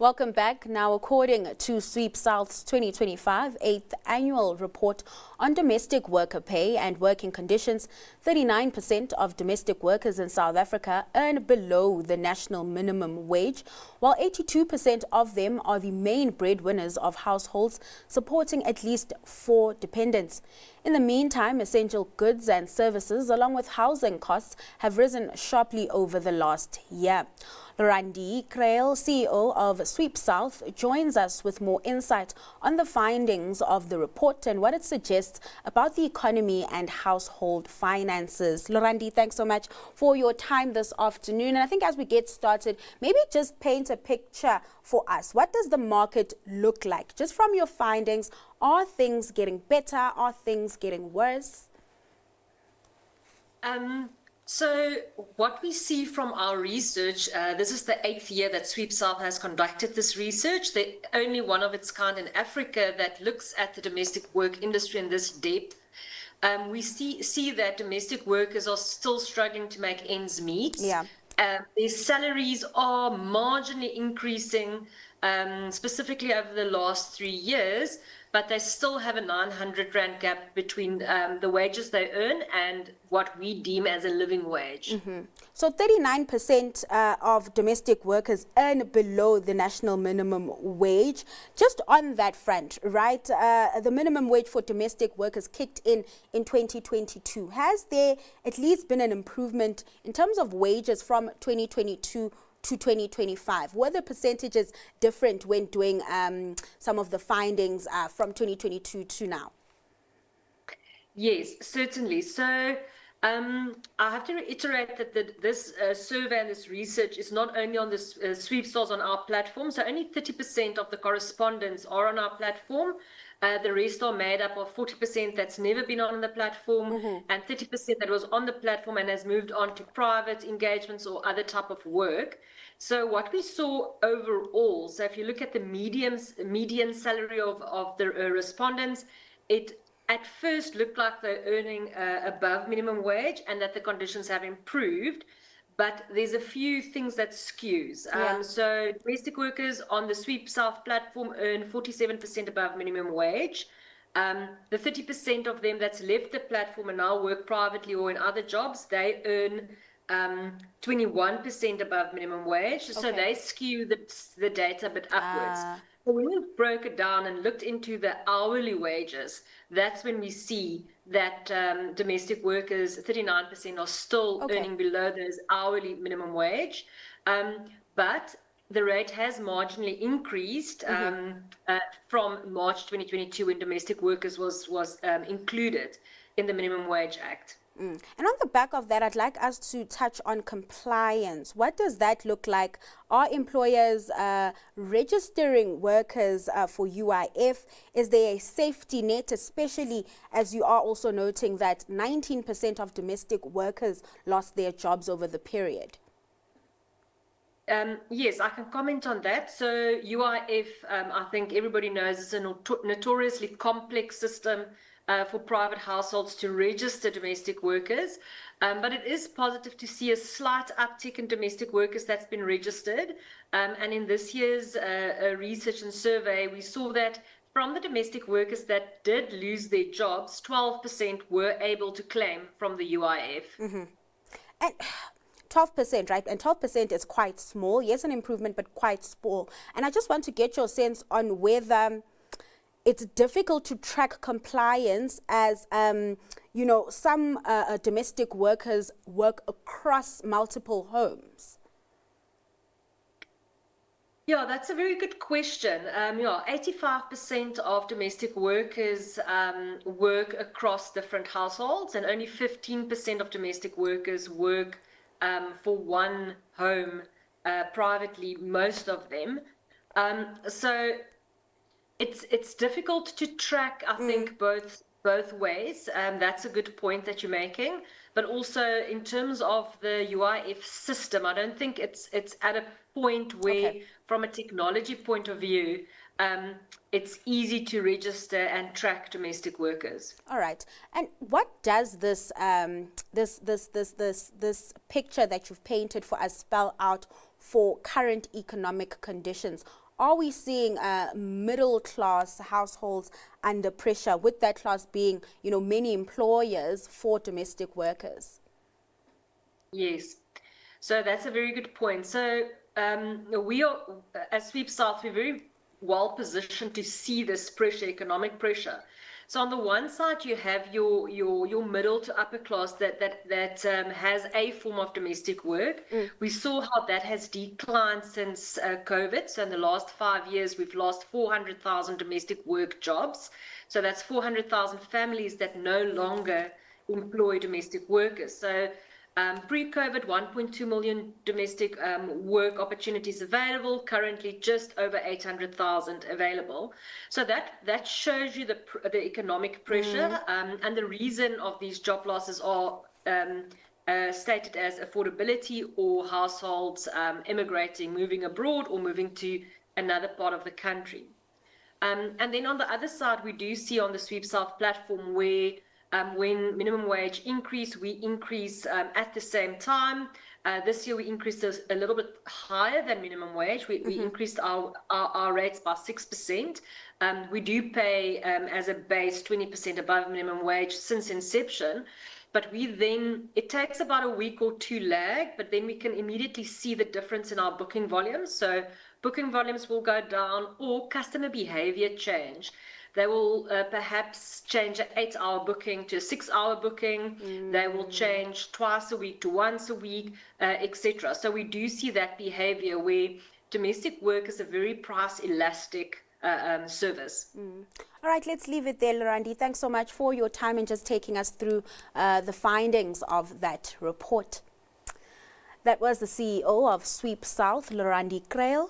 Welcome back. Now, according to Sweepsouth's 2025 8th Annual Report on Domestic Worker Pay and Working Conditions, 39% of domestic workers in South Africa earn below the national minimum wage, while 82% of them are the main breadwinners of households supporting at least 4 dependents. In the meantime, essential goods and services, along with housing costs, have risen sharply over the last year. Lourandi Kriel, CEO of Sweepsouth, joins us with more insight on the findings of the report and what it suggests about the economy and household finances. Lourandi, thanks so much for your time this afternoon. And I think as we get started, maybe just paint a picture for us. What does the market look like? Just from your findings, are things getting better? Are things getting worse? So what we see from our research, this is the 8th year that Sweepsouth has conducted this research. They're only one of its kind in Africa that looks at the domestic work industry in this depth. We see that domestic workers are still struggling to make ends meet. Yeah. Their salaries are marginally increasing, specifically over the last 3 years, but they still have a 900 Rand gap between the wages they earn and what we deem as a living wage. Mm-hmm. So 39% of domestic workers earn below the national minimum wage. Just on that front, right, the minimum wage for domestic workers kicked in 2022. Has there at least been an improvement in terms of wages from 2022 to 2025? Were the percentages different when doing some of the findings from 2022 to now? Yes, certainly. So I have to reiterate that this survey and this research is not only on the Sweepsouth on our platform, so only 30% of the correspondents are on our platform. The rest are made up of 40% that's never been on the platform, and 30% that was on the platform and has moved on to private engagements or other type of work. So what we saw overall, so if you look at the median salary of the respondents, it at first looked like they're earning above minimum wage and that the conditions have improved. But there's a few things that skews. So domestic workers on the Sweepsouth platform earn 47% above minimum wage. The 30% of them that's left the platform and now work privately or in other jobs, they earn 21% above minimum wage. Okay. So they skew the data a bit upwards. But when we broke it down and looked into the hourly wages, that's when we see that domestic workers, 39%, are still earning below those hourly minimum wage. But the rate has marginally increased from March 2022 when domestic workers was included in the Minimum Wage Act. And on the back of that, I'd like us to touch on compliance. What does that look like? Are employers registering workers for UIF? Is there a safety net, especially as you are also noting that 19% of domestic workers lost their jobs over the period? Yes, I can comment on that. So UIF, I think everybody knows, is a notoriously complex system for private households to register domestic workers. But it is positive to see a slight uptick in domestic workers that's been registered. And in this year's research and survey, we saw that from the domestic workers that did lose their jobs, 12% were able to claim from the UIF. And 12%, right? And 12% is quite small. Yes, an improvement, but quite small. And I just want to get your sense on whether it's difficult to track compliance as, you know, some domestic workers work across multiple homes. Yeah, that's a very good question. 85% of domestic workers work across different households, and only 15% of domestic workers work for one home privately, most of them. So it's difficult to track, I think, both ways. That's a good point that you're making. But also in terms of the UIF system, I don't think it's at a point where, from a technology point of view, it's easy to register and track domestic workers. All right. And what does this this picture that you've painted for us spell out for current economic conditions? are we seeing middle class households under pressure, with that class being, many employers for domestic workers? Yes. So that's a very good point. So we are, as Sweepsouth, we're very well positioned to see this pressure, economic pressure. So on the one side, you have your middle to upper class that has a form of domestic work. We saw how that has declined since COVID. So in the last 5 years, we've lost 400,000 domestic work jobs. So that's 400,000 families that no longer employ domestic workers. So pre-COVID, 1.2 million domestic work opportunities available, currently just over 800,000 available. So that shows you the economic pressure, and the reason of these job losses are stated as affordability or households immigrating, moving abroad or moving to another part of the country. And then on the other side, we do see on the Sweepsouth platform where when minimum wage increase, we increase at the same time. This year we increased a little bit higher than minimum wage. We increased our rates by 6%. We do pay as a base 20% above minimum wage since inception. But it takes about a week or two lag, but then we can immediately see the difference in our booking volumes. So booking volumes will go down, or customer behavior change. They will perhaps change an 8-hour booking to a 6-hour booking. They will change twice a week to once a week, etc. So we do see that behavior where domestic work is a very price elastic service. All right, let's leave it there, Lourandi. Thanks so much for your time and just taking us through the findings of that report. That was the CEO of Sweepsouth, Lourandi Kriel.